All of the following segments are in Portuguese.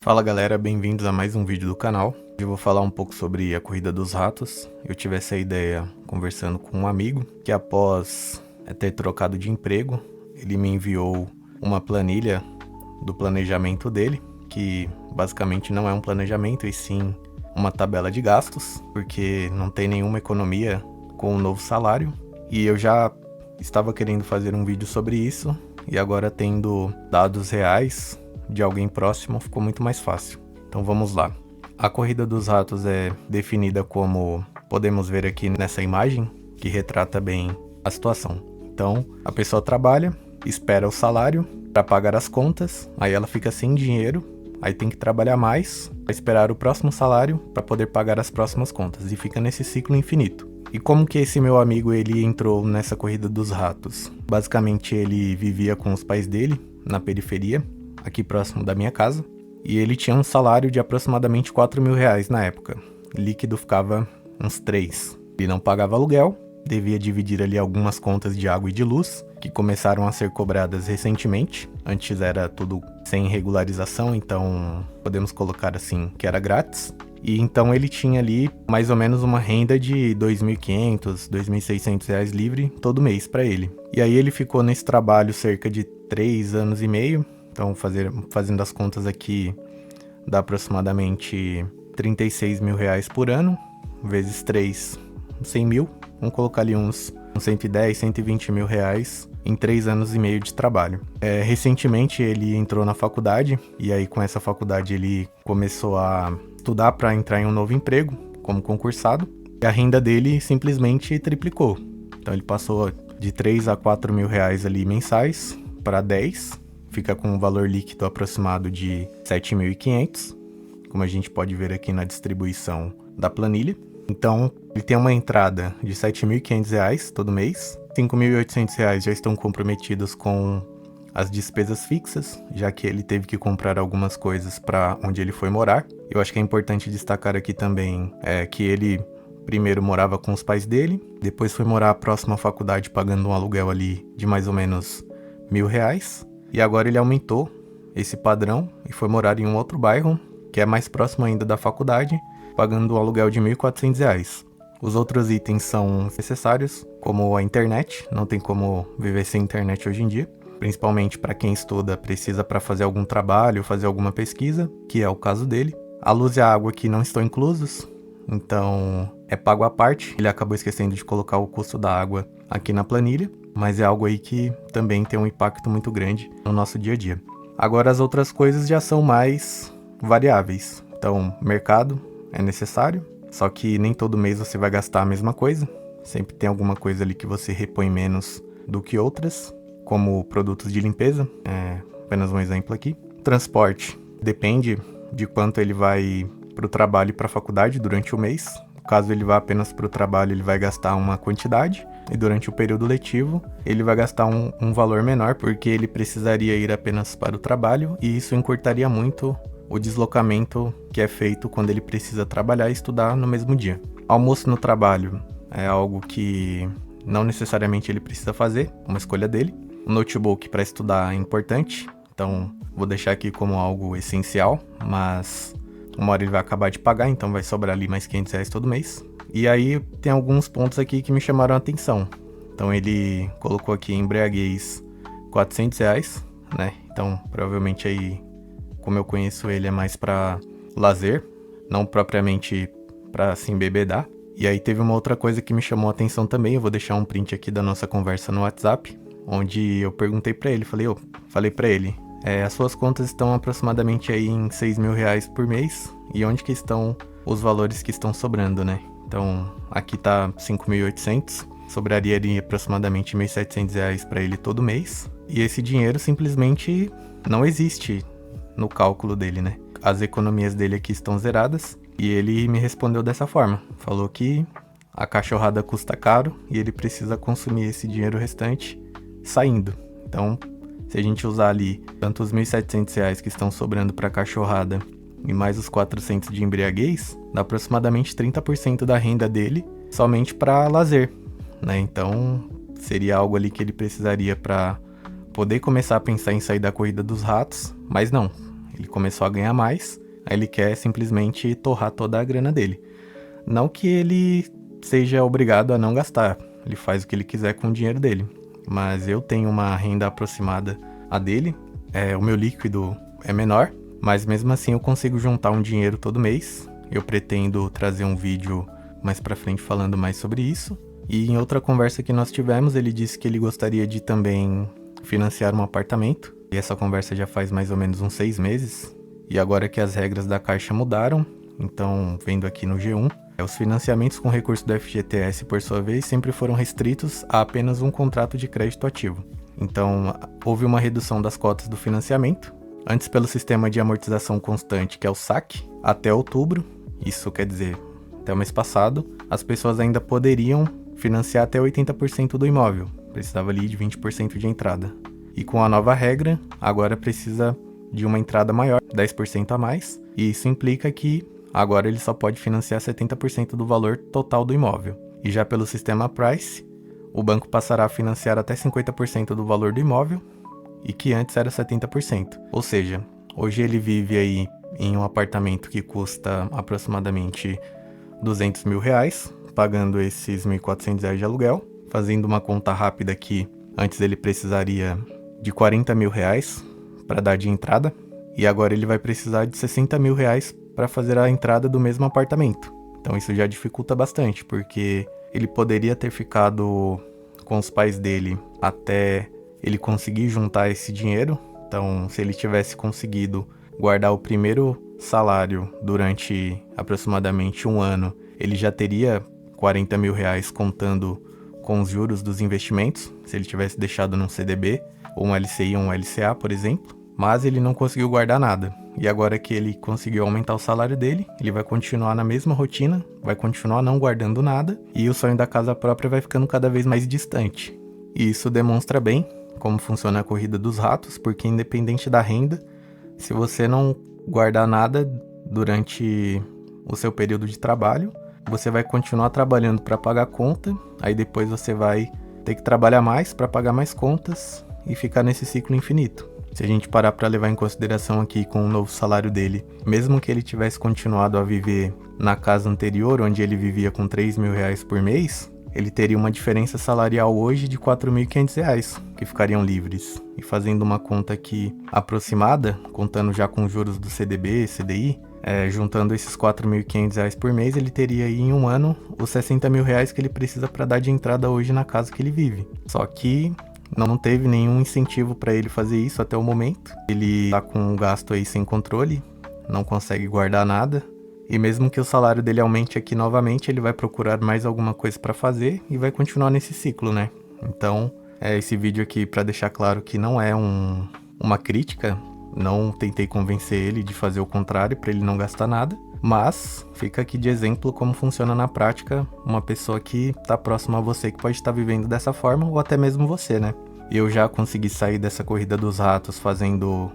Fala galera, bem-vindos a mais um vídeo do canal. Hoje eu vou falar um pouco sobre a corrida dos ratos. Eu tive essa ideia conversando com um amigo que após ter trocado de emprego, ele me enviou uma planilha do planejamento dele, que basicamente não é um planejamento e sim uma tabela de gastos, porque não tem nenhuma economia com o novo salário. E eu já estava querendo fazer um vídeo sobre isso e agora tendo dados reais de alguém próximo ficou muito mais fácil. Então vamos lá. A corrida dos ratos é definida como podemos ver aqui nessa imagem, que retrata bem a situação. Então a pessoa trabalha, espera o salário para pagar as contas, aí ela fica sem dinheiro, aí tem que trabalhar mais para esperar o próximo salário para poder pagar as próximas contas e fica nesse ciclo infinito. E como que esse meu amigo ele entrou nessa corrida dos ratos? Basicamente ele vivia com os pais dele na periferia, aqui próximo da minha casa, e ele tinha um salário de aproximadamente 4 mil reais na época. Líquido ficava uns 3. Ele não pagava aluguel, devia dividir ali algumas contas de água e de luz, que começaram a ser cobradas recentemente. Antes era tudo sem regularização, então podemos colocar assim que era grátis. E então ele tinha ali mais ou menos uma renda de R$ 2.500, R$ 2.600 livre todo mês para ele. E aí ele ficou nesse trabalho cerca de 3 anos e meio. Então, fazendo as contas aqui, dá aproximadamente 36 mil reais por ano, vezes 3, 100 mil. Vamos colocar ali uns 110, 120 mil reais em 3 anos e meio de trabalho. Recentemente ele entrou na faculdade, e aí com essa faculdade ele começou a estudar para entrar em um novo emprego, como concursado, e a renda dele simplesmente triplicou. Então ele passou de 3 a 4 mil reais ali mensais para 10, fica com um valor líquido aproximado de 7.500, como a gente pode ver aqui na distribuição da planilha. Então, ele tem uma entrada de R$ 7.500 todo mês, R$ 5.800 já estão comprometidos com as despesas fixas, já que ele teve que comprar algumas coisas para onde ele foi morar. Eu acho que é importante destacar aqui também que ele primeiro morava com os pais dele, depois foi morar próximo à faculdade pagando um aluguel ali de mais ou menos R$ 1.000. E agora ele aumentou esse padrão e foi morar em um outro bairro, que é mais próximo ainda da faculdade, pagando um aluguel de R$ 1.400. Os outros itens são necessários, como a internet, não tem como viver sem internet hoje em dia, principalmente para quem estuda, precisa para fazer algum trabalho, fazer alguma pesquisa, que é o caso dele. A luz e a água aqui não estão inclusos, então é pago à parte. Ele acabou esquecendo de colocar o custo da água aqui na planilha, mas é algo aí que também tem um impacto muito grande no nosso dia a dia. Agora as outras coisas já são mais variáveis. Então, mercado é necessário, só que nem todo mês você vai gastar a mesma coisa. Sempre tem alguma coisa ali que você repõe menos do que outras, como produtos de limpeza, apenas um exemplo aqui. Transporte depende de quanto ele vai para o trabalho e para a faculdade durante o mês. Caso ele vá apenas para o trabalho, ele vai gastar uma quantidade, e durante o período letivo ele vai gastar um valor menor, porque ele precisaria ir apenas para o trabalho, e isso encurtaria muito o deslocamento que é feito quando ele precisa trabalhar e estudar no mesmo dia. Almoço no trabalho é algo que não necessariamente ele precisa fazer, uma escolha dele. O notebook para estudar é importante, então vou deixar aqui como algo essencial, mas uma hora ele vai acabar de pagar, então vai sobrar ali mais R$ 500 todo mês. E aí tem alguns pontos aqui que me chamaram a atenção. Então ele colocou aqui embriaguez R$ 400, né? Então provavelmente aí, como eu conheço ele, é mais para lazer, não propriamente para se embebedar. E aí teve uma outra coisa que me chamou a atenção também. Eu vou deixar um print aqui da nossa conversa no WhatsApp, onde eu perguntei para ele, falei para ele, as suas contas estão aproximadamente aí em R$ 6.000 por mês, e onde que estão os valores que estão sobrando, né? Então, aqui tá 5.800, sobraria ali aproximadamente R$ 1.700 para ele todo mês, e esse dinheiro simplesmente não existe no cálculo dele, né? As economias dele aqui estão zeradas, e ele me respondeu dessa forma, falou que a cachorrada custa caro, e ele precisa consumir esse dinheiro restante saindo. Então, se a gente usar ali tanto os R$ 1.700 que estão sobrando para cachorrada e mais os 400 de embriaguez, dá aproximadamente 30% da renda dele somente para lazer, né? Então, seria algo ali que ele precisaria para poder começar a pensar em sair da corrida dos ratos, mas não. Ele começou a ganhar mais, aí ele quer simplesmente torrar toda a grana dele. Não que ele seja obrigado a não gastar, ele faz o que ele quiser com o dinheiro dele. Mas eu tenho uma renda aproximada a dele, o meu líquido é menor, mas mesmo assim eu consigo juntar um dinheiro todo mês. Eu pretendo trazer um vídeo mais pra frente falando mais sobre isso. E em outra conversa que nós tivemos, ele disse que ele gostaria de também financiar um apartamento. E essa conversa já faz mais ou menos uns 6 meses. E agora que as regras da Caixa mudaram, então vendo aqui no G1, os financiamentos com recurso do FGTS, por sua vez, sempre foram restritos a apenas um contrato de crédito ativo. Então, houve uma redução das cotas do financiamento. Antes, pelo sistema de amortização constante, que é o SAC, até outubro, isso quer dizer, até o mês passado, as pessoas ainda poderiam financiar até 80% do imóvel. Precisava ali de 20% de entrada. E com a nova regra, agora precisa de uma entrada maior, 10% a mais. E isso implica que agora ele só pode financiar 70% do valor total do imóvel. E já pelo sistema Price, o banco passará a financiar até 50% do valor do imóvel, e que antes era 70%. Ou seja, hoje ele vive aí em um apartamento que custa aproximadamente R$200 mil, pagando esses R$1.400 de aluguel. Fazendo uma conta rápida aqui, antes ele precisaria de R$40 mil para dar de entrada, e agora ele vai precisar de R$60 mil para fazer a entrada do mesmo apartamento. Então isso já dificulta bastante, porque ele poderia ter ficado com os pais dele até ele conseguir juntar esse dinheiro. Então, se ele tivesse conseguido guardar o primeiro salário durante aproximadamente um ano, ele já teria R$40 mil contando com os juros dos investimentos, se ele tivesse deixado num CDB, ou um LCI ou um LCA, por exemplo. Mas ele não conseguiu guardar nada. E agora que ele conseguiu aumentar o salário dele, ele vai continuar na mesma rotina, vai continuar não guardando nada, e o sonho da casa própria vai ficando cada vez mais distante. E isso demonstra bem como funciona a corrida dos ratos, porque independente da renda, se você não guardar nada durante o seu período de trabalho, você vai continuar trabalhando para pagar conta, aí depois você vai ter que trabalhar mais para pagar mais contas e ficar nesse ciclo infinito. Se a gente parar para levar em consideração aqui com o novo salário dele, mesmo que ele tivesse continuado a viver na casa anterior, onde ele vivia com R$3 mil por mês, ele teria uma diferença salarial hoje de R$4.500, que ficariam livres. E fazendo uma conta aqui aproximada, contando já com os juros do CDB, CDI, juntando esses R$4.500 por mês, ele teria aí em um ano os R$60 mil que ele precisa para dar de entrada hoje na casa que ele vive. Só que não teve nenhum incentivo para ele fazer isso até o momento. Ele tá com um gasto aí sem controle, não consegue guardar nada. E mesmo que o salário dele aumente aqui novamente, ele vai procurar mais alguma coisa para fazer e vai continuar nesse ciclo, né? Então, esse vídeo aqui para deixar claro que não é uma crítica, não tentei convencer ele de fazer o contrário para ele não gastar nada, mas fica aqui de exemplo como funciona na prática uma pessoa que tá próxima a você, que pode estar vivendo dessa forma, ou até mesmo você, né? Eu já consegui sair dessa corrida dos ratos fazendo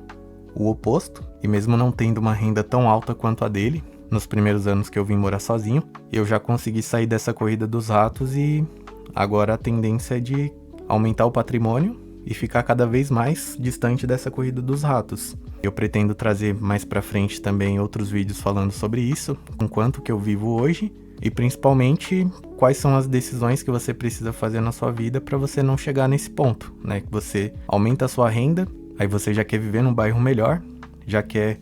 o oposto, e mesmo não tendo uma renda tão alta quanto a dele, nos primeiros anos que eu vim morar sozinho, eu já consegui sair dessa corrida dos ratos, e agora a tendência é de aumentar o patrimônio e ficar cada vez mais distante dessa corrida dos ratos. Eu pretendo trazer mais pra frente também outros vídeos falando sobre isso, com quanto que eu vivo hoje, e principalmente quais são as decisões que você precisa fazer na sua vida para você não chegar nesse ponto, né? Que você aumenta a sua renda, aí você já quer viver num bairro melhor, já quer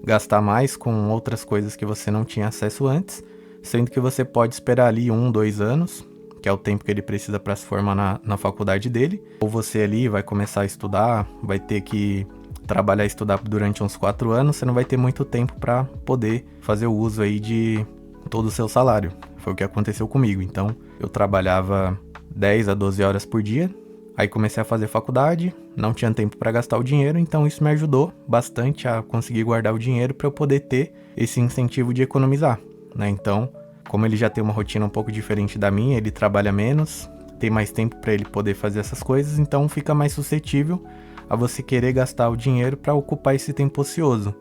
gastar mais com outras coisas que você não tinha acesso antes, sendo que você pode esperar ali 1, 2 anos, que é o tempo que ele precisa para se formar na faculdade dele, ou você ali vai começar a estudar, vai ter que trabalhar e estudar durante uns 4 anos, você não vai ter muito tempo para poder fazer o uso aí de todo o seu salário. Foi o que aconteceu comigo. Então, eu trabalhava 10 a 12 horas por dia, aí comecei a fazer faculdade, não tinha tempo para gastar o dinheiro, então isso me ajudou bastante a conseguir guardar o dinheiro para eu poder ter esse incentivo de economizar, né? Então, como ele já tem uma rotina um pouco diferente da minha, ele trabalha menos, tem mais tempo para ele poder fazer essas coisas, então fica mais suscetível a você querer gastar o dinheiro para ocupar esse tempo ocioso.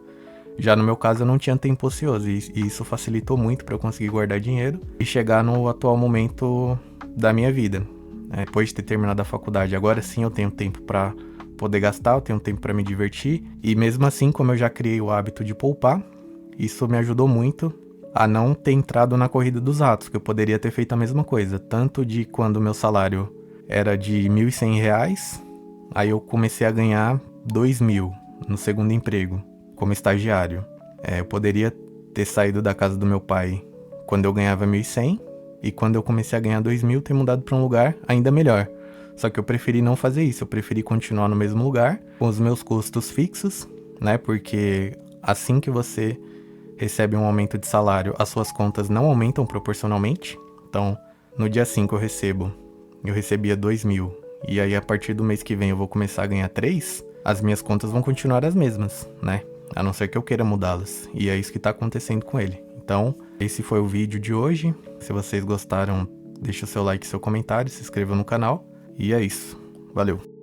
Já no meu caso eu não tinha tempo ocioso, e isso facilitou muito para eu conseguir guardar dinheiro e chegar no atual momento da minha vida. Depois de ter terminado a faculdade, agora sim eu tenho tempo para poder gastar, eu tenho tempo para me divertir. E mesmo assim, como eu já criei o hábito de poupar, isso me ajudou muito a não ter entrado na corrida dos ratos, que eu poderia ter feito a mesma coisa. Tanto de quando meu salário era de R$1.100, aí eu comecei a ganhar 2.000 no segundo emprego, como estagiário. Eu poderia ter saído da casa do meu pai quando eu ganhava 1.100, e quando eu comecei a ganhar 2.000, ter mudado para um lugar ainda melhor. Só que eu preferi não fazer isso, eu preferi continuar no mesmo lugar, com os meus custos fixos, né? Porque assim que você recebe um aumento de salário, as suas contas não aumentam proporcionalmente. Então, no dia 5 eu recebia 2.000, e aí a partir do mês que vem eu vou começar a ganhar 3, as minhas contas vão continuar as mesmas, né? A não ser que eu queira mudá-las, e é isso que tá acontecendo com ele. Então, esse foi o vídeo de hoje. Se vocês gostaram, deixa o seu like e seu comentário, se inscreva no canal, e é isso. Valeu!